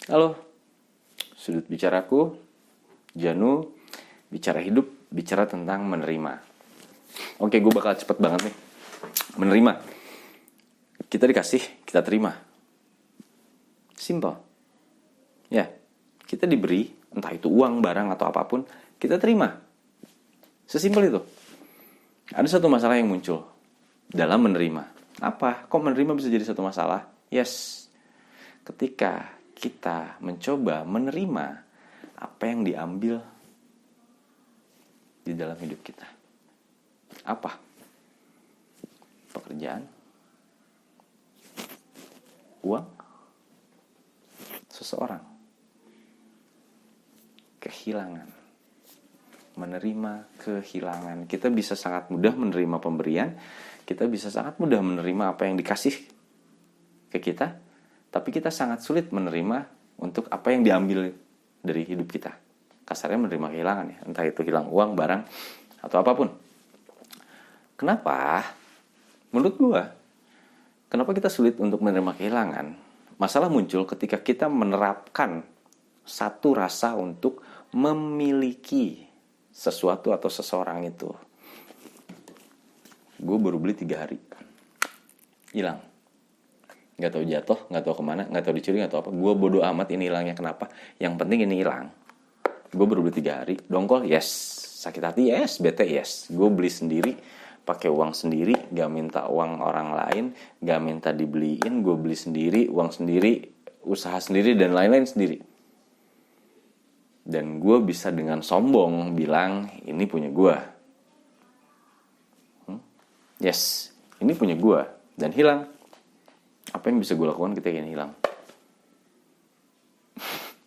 Halo, sudut bicaraku, Janu, bicara hidup, bicara tentang menerima. Oke, gue bakal cepet banget nih. Menerima. Kita dikasih, kita terima. Simple. Ya, kita diberi, entah itu uang, barang, atau apapun, kita terima. Sesimpel itu. Ada satu masalah yang muncul dalam menerima. Apa? Kok menerima bisa jadi satu masalah? Yes. Ketika kita mencoba menerima apa yang diambil di dalam hidup kita. Apa? Pekerjaan, uang, seseorang, kehilangan. Menerima kehilangan. Kita bisa sangat mudah menerima pemberian, kita bisa sangat mudah menerima apa yang dikasih ke kita, tapi kita sangat sulit menerima untuk apa yang diambil dari hidup kita. Kasarnya menerima kehilangan ya, entah itu hilang uang, barang, atau apapun. Kenapa? Menurut gua, kenapa kita sulit untuk menerima kehilangan? Masalah muncul ketika kita menerapkan satu rasa untuk memiliki sesuatu atau seseorang itu. Gue baru beli 3 hari, hilang. Gak tahu jatuh, gak tahu kemana, gak tahu dicuri, gak tahu apa. Gue bodo amat ini hilangnya kenapa. Yang penting ini hilang. Gue baru beli 3 hari, dongkol, yes. Sakit hati, yes. Bete, yes. Gue beli sendiri, pakai uang sendiri, gak minta uang orang lain, gak minta dibeliin. Gue beli sendiri, uang sendiri, usaha sendiri, dan lain-lain sendiri. Dan gue bisa dengan sombong bilang, ini punya gue. Yes, ini punya gue. Dan hilang. Apa yang bisa gue lakukan ketika ini hilang?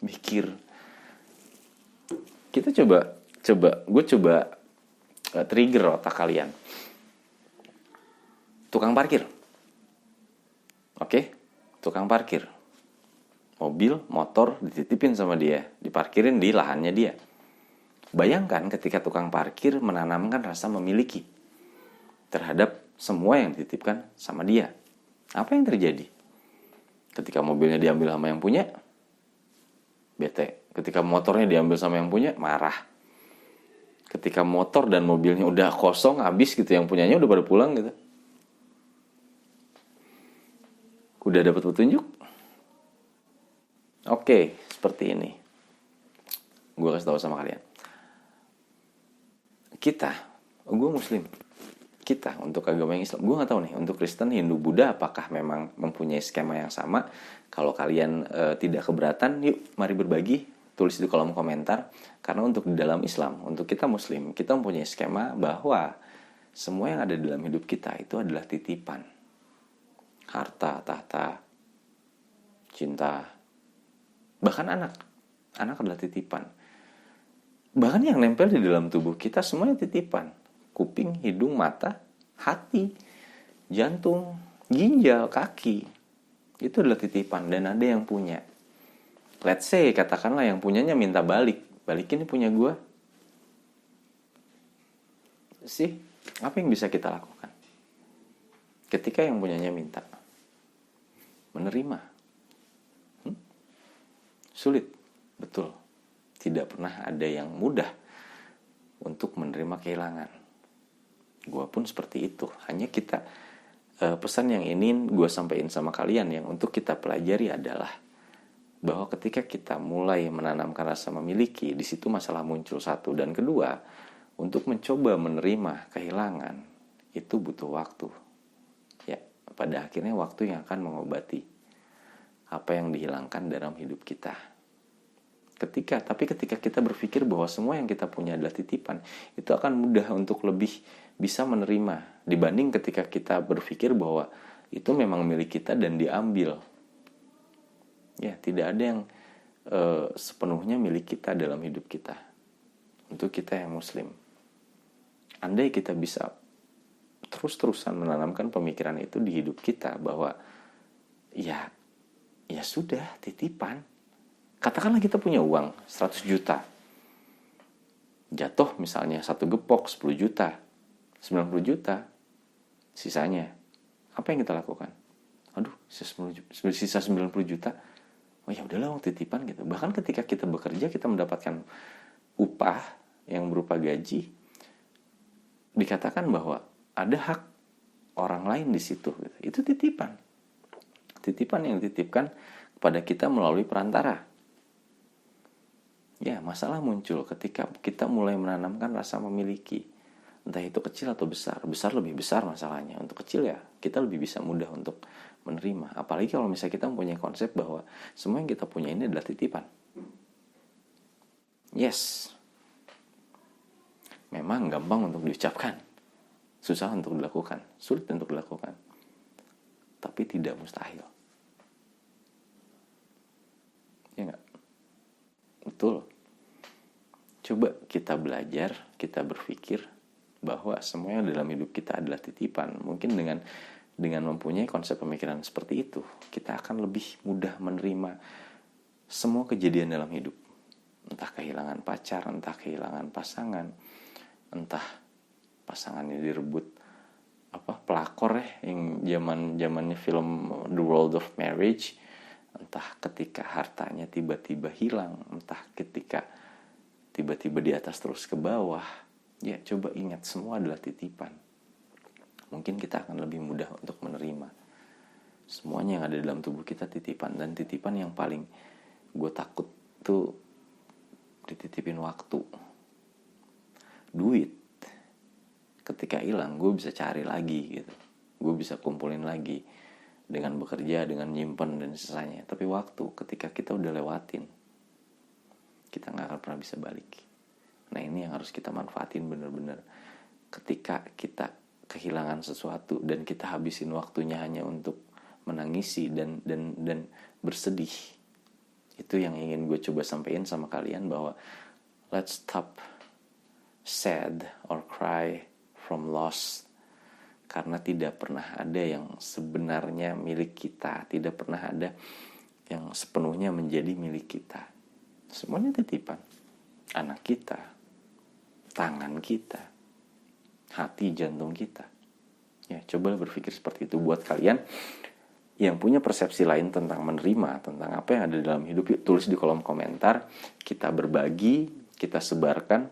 Mikir. Kita gue coba trigger otak kalian. Tukang parkir. Oke? Tukang parkir. Mobil, motor dititipin sama dia, diparkirin di lahannya dia. Bayangkan ketika tukang parkir menanamkan rasa memiliki terhadap semua yang dititipkan sama dia. Apa yang terjadi? Ketika mobilnya diambil sama yang punya, bete. Ketika motornya diambil sama yang punya, marah. Ketika motor dan mobilnya udah kosong, habis gitu, yang punyanya udah pada pulang gitu. Udah dapat petunjuk? Oke, seperti ini. Gue kasih tahu sama kalian. Gue Muslim. Kita untuk agama yang Islam, gue nggak tahu nih untuk Kristen, Hindu, Buddha apakah memang mempunyai skema yang sama. Kalau kalian tidak keberatan, yuk mari berbagi, tulis di kolom komentar. Karena untuk di dalam Islam, untuk kita Muslim, kita mempunyai skema bahwa semua yang ada di dalam hidup kita itu adalah titipan. Harta, tahta, cinta, bahkan anak adalah titipan. Bahkan yang nempel di dalam tubuh kita semuanya titipan. Kuping, hidung, mata, hati, jantung, ginjal, kaki. Itu adalah titipan dan ada yang punya. Let's say, katakanlah yang punyanya minta balikin punya gue. Apa yang bisa kita lakukan? Ketika yang punyanya minta. Menerima. Sulit, betul. Tidak pernah ada yang mudah untuk menerima kehilangan. Gue pun seperti itu. Hanya kita pesan yang ingin gue sampaikan sama kalian yang untuk kita pelajari adalah bahwa ketika kita mulai menanamkan rasa memiliki, di situ masalah muncul satu, dan kedua, untuk mencoba menerima kehilangan itu butuh waktu. Ya, pada akhirnya waktu yang akan mengobati apa yang dihilangkan dalam hidup kita. Tapi ketika kita berpikir bahwa semua yang kita punya adalah titipan, itu akan mudah untuk lebih bisa menerima dibanding ketika kita berpikir bahwa itu memang milik kita dan diambil. Ya, tidak ada yang sepenuhnya milik kita dalam hidup kita. Untuk kita yang Muslim, andai kita bisa terus-terusan menanamkan pemikiran itu di hidup kita bahwa ya sudah, titipan. Katakanlah kita punya uang 100 juta. Jatuh misalnya satu gepok 10 juta, 90 juta. Sisanya, apa yang kita lakukan? Aduh, sisa 90 juta. oh ya udahlah titipan gitu. Bahkan ketika kita bekerja, kita mendapatkan upah yang berupa gaji, dikatakan bahwa ada hak orang lain di situ gitu. Itu titipan yang dititipkan kepada kita melalui perantara. Ya, masalah muncul ketika kita mulai menanamkan rasa memiliki, entah itu kecil atau besar. Besar lebih besar masalahnya. Untuk kecil ya kita lebih bisa mudah untuk menerima. Apalagi kalau misalnya kita mempunyai konsep bahwa semua yang kita punya ini adalah titipan. Yes, memang gampang untuk diucapkan, susah untuk dilakukan, sulit untuk dilakukan, tapi tidak mustahil. Ya nggak? Betul. Coba kita belajar, kita berpikir bahwa semua yang dalam hidup kita adalah titipan. Mungkin dengan mempunyai konsep pemikiran seperti itu, kita akan lebih mudah menerima semua kejadian dalam hidup. Entah kehilangan pacar, entah kehilangan pasangan, entah pasangannya direbut pelakor yang zamannya film The World of Marriage, entah ketika hartanya tiba-tiba hilang, entah ketika tiba-tiba di atas terus ke bawah. Ya coba ingat, semua adalah titipan. Mungkin kita akan lebih mudah untuk menerima semuanya yang ada dalam tubuh kita titipan. Dan titipan yang paling gue takut tuh dititipin waktu. Duit ketika hilang gue bisa cari lagi gitu, gue bisa kumpulin lagi dengan bekerja, dengan nyimpen dan sisanya. Tapi waktu ketika kita udah lewatin, kita gak akan pernah bisa balik. Nah ini yang harus kita manfaatin bener-bener. Ketika kita kehilangan sesuatu dan kita habisin waktunya hanya untuk menangisi dan bersedih, itu yang ingin gue coba sampein sama kalian, bahwa let's stop sad or cry from loss. Karena tidak pernah ada yang sebenarnya milik kita, tidak pernah ada yang sepenuhnya menjadi milik kita. Semuanya titipan. Anak kita, tangan kita, hati, jantung kita. Ya, coba berpikir seperti itu. Buat kalian yang punya persepsi lain tentang menerima, tentang apa yang ada dalam hidup, yuk tulis di kolom komentar. Kita berbagi, kita sebarkan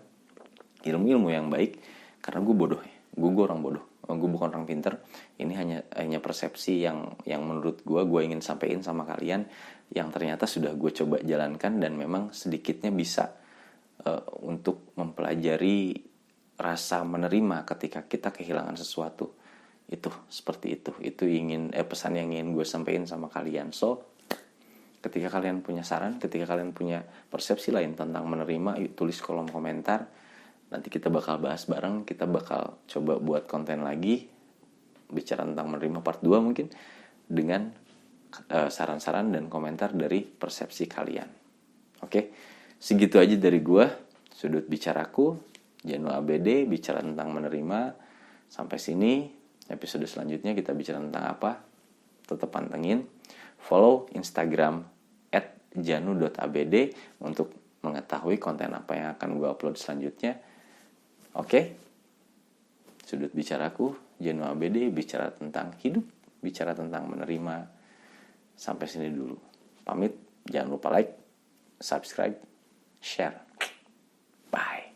ilmu-ilmu yang baik. Karena gue bodoh ya, gue orang bodoh, gue bukan orang pinter. Ini hanya persepsi yang menurut gue ingin sampaikan sama kalian, yang ternyata sudah gue coba jalankan dan memang sedikitnya bisa untuk mempelajari rasa menerima ketika kita kehilangan sesuatu. Itu seperti itu pesan yang ingin gue sampaikan sama kalian. So ketika kalian punya saran, ketika kalian punya persepsi lain tentang menerima, yuk tulis kolom komentar. Nanti kita bakal bahas bareng, kita bakal coba buat konten lagi bicara tentang menerima part 2 mungkin, dengan saran-saran dan komentar dari persepsi kalian. Oke, segitu aja dari gua, sudut bicaraku, Janu ABD, bicara tentang menerima. Sampai sini, episode selanjutnya kita bicara tentang apa? Tetap pantengin, follow Instagram @janu.abd untuk mengetahui konten apa yang akan gua upload selanjutnya. Oke, sudut bicaraku, Janu ABD, bicara tentang hidup, bicara tentang menerima. Sampai sini dulu. Pamit, jangan lupa like, subscribe, share. Bye.